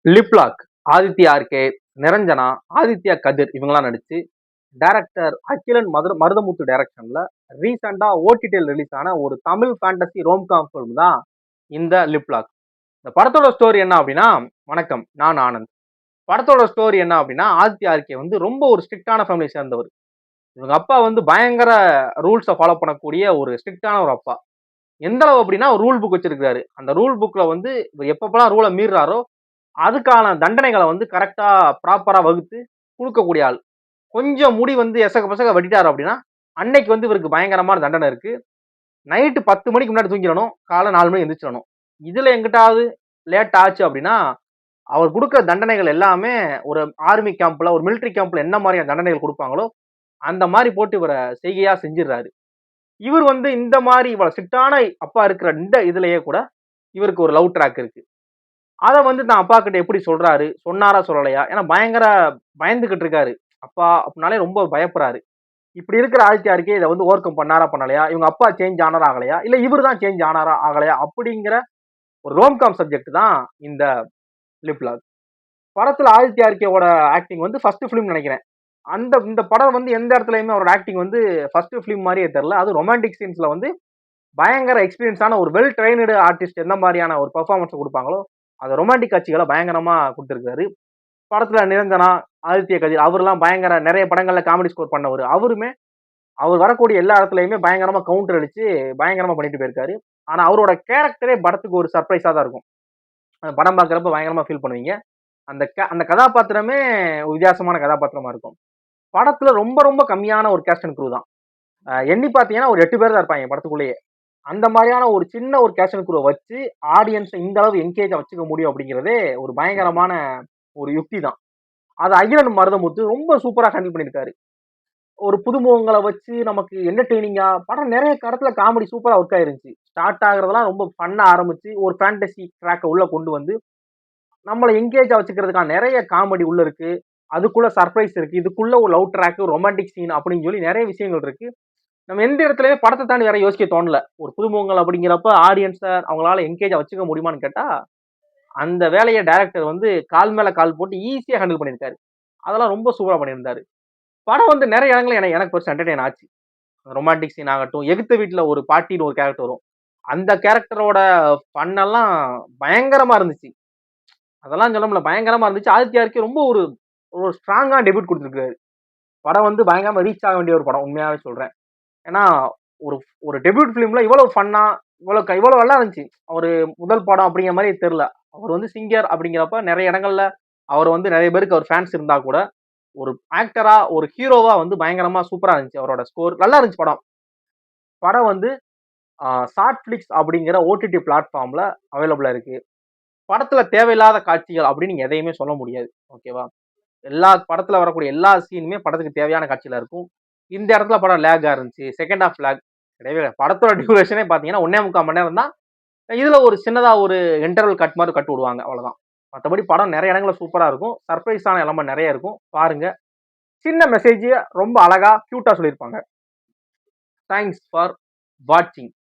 Lip lock Aditya RK, Niranjana, Aditya கதிர் இவங்கெல்லாம் நடிச்சு director Akilan Maruthamuthu டைரக்ஷன்ல ரீசெண்டா ஓடிடியில் ரிலீஸ் ஆன ஒரு தமிழ் ஃபேண்டசி ரோம்காம் ஃபிலிம் தான் இந்த லிப்லாக். இந்த படத்தோட ஸ்டோரி என்ன அப்படின்னா, வணக்கம், நான் ஆனந்த். படத்தோட ஸ்டோரி என்ன அப்படின்னா, ஆதித்யா ஆர்கே வந்து ரொம்ப ஒரு ஸ்ட்ரிக்டான ஃபேமிலியை சேர்ந்தவர். இவங்க அப்பா வந்து பயங்கர ரூல்ஸை ஃபாலோ பண்ணக்கூடிய ஒரு ஸ்ட்ரிக்டான ஒரு அப்பா. எந்த அளவு அப்படின்னா ஒரு ரூல் புக் வச்சிருக்காரு. அந்த ரூல் புக்ல வந்து இவர் எப்பப்பெல்லாம் ரூலை மீறாரோ அதுக்கான தண்டனைகளை வந்து கரெக்டா ப்ராப்பரா வகுத்து கொடுக்கக்கூடிய ஆள். கொஞ்சம் முடி வந்து எசக பசக வெட்டிட்டாரு அப்படின்னா அன்னைக்கு வந்து இவருக்கு பயங்கரமான தண்டனை இருக்கு. நைட்டு 10 மணிக்கு முன்னாடி தூங்கிடணும், காலை 4 மணிக்கு எந்திரிச்சிடணும். இதுல எங்கிட்டாவது லேட் ஆச்சு அப்படின்னா அவர் கொடுக்குற தண்டனைகள் எல்லாமே ஒரு ஆர்மி கேம்ப்ல ஒரு மிலிட்டரி கேம்ப்ல என்ன மாதிரியான தண்டனைகள் கொடுப்பாங்களோ அந்த மாதிரி போட்டு இவரை செய்கையா செஞ்சிடறாரு. இவர் வந்து இந்த மாதிரி இவ்வளவு ஸ்ட்ரிக்டான அப்பா இருக்கிற இந்த இதுலயே கூட இவருக்கு ஒரு லவ் ட்ராக் இருக்கு. அதை வந்து தான் அப்பா கிட்ட எப்படி சொல்றாரு, சொன்னாரா சொல்லலையா, ஏன்னா பயங்கர பயந்துகிட்டு இருக்காரு. அப்பா அப்படின்னாலே ரொம்ப பயப்படுறாரு. இப்படி இருக்கிற ஆதித்யாருக்கே இதை வந்து ஓவர் கம் பண்ணாரா பண்ணலையா, இவங்க அப்பா சேஞ்ச் ஆனாரா ஆகலையா, இல்ல இவர் தான் சேஞ்ச் ஆனாரா ஆகலையா அப்படிங்கிற ஒரு ரோம்காம் சப்ஜெக்ட் தான் இந்த லிப்லாக். படத்துல ஆதித்யாருக்கேவோட ஆக்டிங் வந்து ஃபர்ஸ்ட் ஃபிலிம் நினைக்கிறேன். இந்த படம் வந்து எந்த இடத்துலயுமே அவரோட ஆக்டிங் வந்து ஃபர்ஸ்ட் ஃபிலிம் மாதிரியே தெரியல. அது ரொமான்டிக் சீன்ஸ்ல வந்து பயங்கர எக்ஸ்பீரியன்ஸான ஒரு வெல் ட்ரெயின்டு ஆர்டிஸ்ட் எந்த மாதிரியான ஒரு பெர்ஃபார்மன்ஸ் கொடுப்பாங்களோ அது ரொமான்டிக் காட்சிகளை பயங்கரமா கொடுத்திருக்காரு. படத்துல நிரஞ்சனா, ஆதித்ய கதிர் அவர்லாம் பயங்கர நிறைய படங்கள்ல காமெடி ஸ்கோர் பண்ணவர். அவருமே அவர் வரக்கூடிய எல்லா இடத்துலயுமே பயங்கரமா கவுண்டர் அடிச்சு பயங்கரமா பண்ணிட்டு போயிருக்காரு. ஆனா அவரோட கேரக்டரே படத்துக்கு ஒரு சர்ப்ரைஸா தான் இருக்கும். அந்த படம் பார்க்கறப்ப பயங்கரமா ஃபீல் பண்ணுவீங்க. அந்த கதாபாத்திரமே வித்தியாசமான கதாபாத்திரமா இருக்கும். படத்துல ரொம்ப ரொம்ப கம்மியான ஒரு கேஸ்ட் அண்ட் க்ரூ தான். எண்ணி பார்த்தீங்கன்னா ஒரு 8 பேர் தான் இருப்பாங்க படத்துக்குள்ளேயே. அந்த மாதிரியான ஒரு சின்ன ஒரு கேஸ்ட் அண்ட் க்ரூவை வச்சு ஆடியன்ஸை இந்த அளவு என்கேஜா வச்சுக்க முடியும் அப்படிங்கிறதே ஒரு பயங்கரமான ஒரு யுக்தி தான். அது அகிலன் மருதமுத்து ரொம்ப சூப்பரா ஹேண்டில் பண்ணியிருக்காரு. ஒரு புதுமுகங்களை வச்சு நமக்கு என்டர்டெய்னிங்கா படம் நிறைய இடத்துல காமெடி சூப்பரா ஒர்க் ஆயிருந்துச்சு. ஸ்டார்ட் ஆகுறதெல்லாம் ரொம்ப ஃபன்னா ஆரம்பிச்சு ஒரு ஃபேண்டசி ட்ராக்கை உள்ள கொண்டு வந்து நம்மளை என்கேஜா வச்சுக்கிறதுக்கான நிறைய காமெடி உள்ள இருக்கு. அதுக்குள்ள சர்ப்ரைஸ் இருக்கு. இதுக்குள்ள ஒரு லவ் ட்ராக், ரொமான்டிக் சீன் அப்படின்னு சொல்லி நிறைய விஷயங்கள் இருக்கு. நம்ம எந்த இடத்துலயுமே படத்தை தாண்டி வேற யோசிக்க தோணல. ஒரு புதுமுகங்கள் அப்படிங்கிறப்ப ஆடியன்ஸை அவங்களால என்கேஜா வச்சுக்க முடியுமான்னு கேட்டா அந்த வேலையை டைரக்டர் வந்து கால் மேல கால் போட்டு ஈஸியா ஹேண்டில் பண்ணியிருக்காரு. அதெல்லாம் ரொம்ப சூப்பரா பண்ணியிருந்தாரு. படம் வந்து நிறைய இடங்கள் எனக்கு பெருசா என்டர்டெயின் ஆச்சு. ரொமான்டிக் சீன் ஆகட்டும், எகுத்த வீட்டுல ஒரு பாட்டின்னு ஒரு கேரக்டர் வரும். அந்த கேரக்டரோட பண்ணெல்லாம் பயங்கரமா இருந்துச்சு. அதெல்லாம் சொல்ல பயங்கரமா இருந்துச்சு. ஆதித்யாருக்கு ரொம்ப ஒரு ஒரு ஸ்ட்ராங்கா டெபியூட் கொடுத்துருக்காரு. படம் வந்து பயங்கரமா ரீச் ஆக வேண்டிய ஒரு படம், உண்மையாவே சொல்றேன். ஏன்னா ஒரு ஒரு டெபியூட் ஃபிலிம்ல இவ்வளவு ஃபன்னா இவ்வளவு நல்லா இருந்துச்சு. ஒரு முதல் படம் அப்படிங்கிற மாதிரி தெரியல. அவர் வந்து சிங்கர் அப்படிங்கிறப்ப நிறைய இடங்கள்ல அவர் வந்து நிறைய பேருக்கு அவர் ஃபேன்ஸ் இருந்தா கூட ஒரு ஆக்டரா ஒரு ஹீரோவா வந்து பயங்கரமா சூப்பரா இருந்துச்சு. அவரோட ஸ்கோர் நல்லா இருந்துச்சு. படம் படம் வந்து ஷார்ட் பிளிக்ஸ் அப்படிங்கிற ஓடிடி பிளாட்ஃபார்ம்ல அவைலபிளா இருக்கு. படத்துல தேவையில்லாத காட்சிகள் அப்படின்னு நீங்க எதையுமே சொல்ல முடியாது. ஓகேவா? எல்லா படத்துல வரக்கூடிய எல்லா சீனுமே படத்துக்கு தேவையான காட்சியில இருக்கும். இந்த இடத்துல படம் லேகா இருந்துச்சு. செகண்ட் ஹாஃப் லேக் கிடையவே இல்ல. படத்தோட டியூரேஷனே பாத்தீங்கன்னா 1.25 மணி நேரம் தான். இதுல ஒரு சின்னதா ஒரு இன்டர்வல் கட் மாதிரி கட் விடுவாங்க, அவ்வளவுதான். மற்றபடி படம் நிறைய இடங்கள்ல சூப்பரா இருக்கும். சர்ப்ரைஸான எலமெண்ட் நிறைய இருக்கும். பாருங்க. சின்ன மெசேஜ் ரொம்ப அழகா கியூட்டா சொல்லியிருப்பாங்க. தேங்க்ஸ் ஃபார் வாட்சிங்.